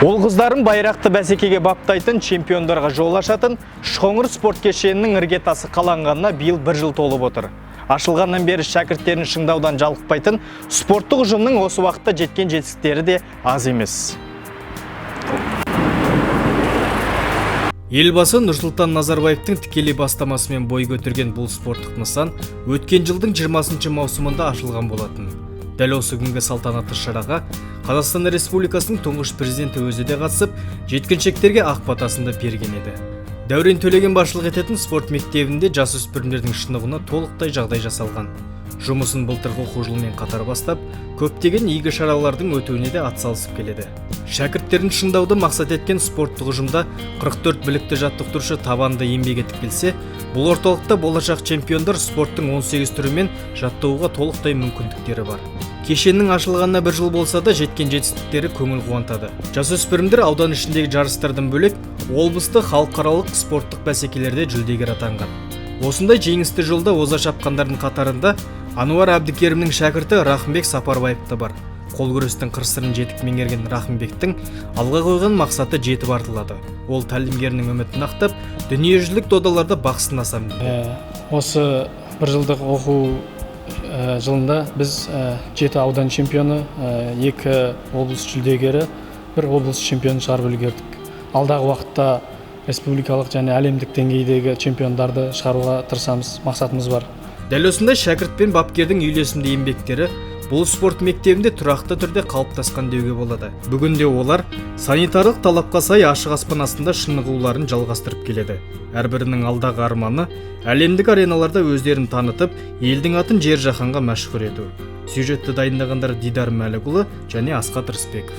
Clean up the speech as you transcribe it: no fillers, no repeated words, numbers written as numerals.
Ол қыздарын байрақты бәсекеге баптайтын, чемпиондарға жол ашатын Шоңыр спорт кешенінің іргетасы қаланғанына биыл 1 жыл толып отыр. Ашылғаннан бері шәкірттерін шыңдаудан жалықпайтын спорттық ұжымның осы уақытта жеткен жетістіктері де аз емес. Елбасы Нұрсұлтан Назарбаевтың тікелей бастамасымен бой көтерген бұл спорттық нысан өткен жылдың 20 маусымында ашылған болатын. Дәл осы күнгі салтанатты шараға Қазақстан Республикасының тұңғыш президенті өзі де қатысып, жеткіншектерге ақ батасын да берген еді. Дәурен Төлеген басшылық ететін спорт мектебінде жасөспірімдердің шынығуына толықтай жағдай жасалған. Жұмысын былтырғы оқу жылымен қатар бастап, көптеген игі шаралардың өтуіне де атсалысып келеді. Шәкірттерін шыңдауды мақсат еткен спорттық ұжымда 44 білікті жаттықтырушы табанды еңбек етіп келсе, бұл орталықта болашақ чемпиондар спорттың 18 түрімен жаттығуға толықтай мүмкіндіктері бар. Кешеннің ашылғанына 1 жыл болса да жеткен жетістіктері көңіл қуантады. Жасөспірімдер аудан ішіндегі жарыстардан бөлек, облыстық халықаралық спорттық бәсекелерде жүлдегер атанған. Осындай жеңісті жолда оза шапқандардың қатарында Ануар Әбдікерімнің шәкірті Рахымбек Сапарбаев та бар. Қол күрестің қыр-сырын жетік меңгерген Рахымбектің алға қойған мақсаты жетіп артылады. Ол тәлімгерінің үмітін ақтап, дүниежүзілік додаларда бақ сынасам дейді. Осы 1 жылдық оқу жылында біз 7 аудан чемпионы, 2 облыс жүлдегері, 1 облыс чемпионы шығарып үлгердік. Алдағы уақытта республикалық және әлемдік деңгейдегі чемпиондарды шығаруға тырысамыз, мақсатымыз бар. Дәл осындай шәкірт пен бапкердің үйлесімді еңбектері бұл спорт мектебінде тұрақты түрде қалыптасқан деуге болады. Бүгінде олар санитарлық талапқа сай ашық аспан астында шынығуларын жалғастырып келеді. Әрбірінің алдағы арманы әлемдік ареналарда өздерін танытып, елдің атын жер жаһанға мәшһүр ету. Сюжетті дайындағандар Дидар Мәлікұлы және Асқат Рысбеков.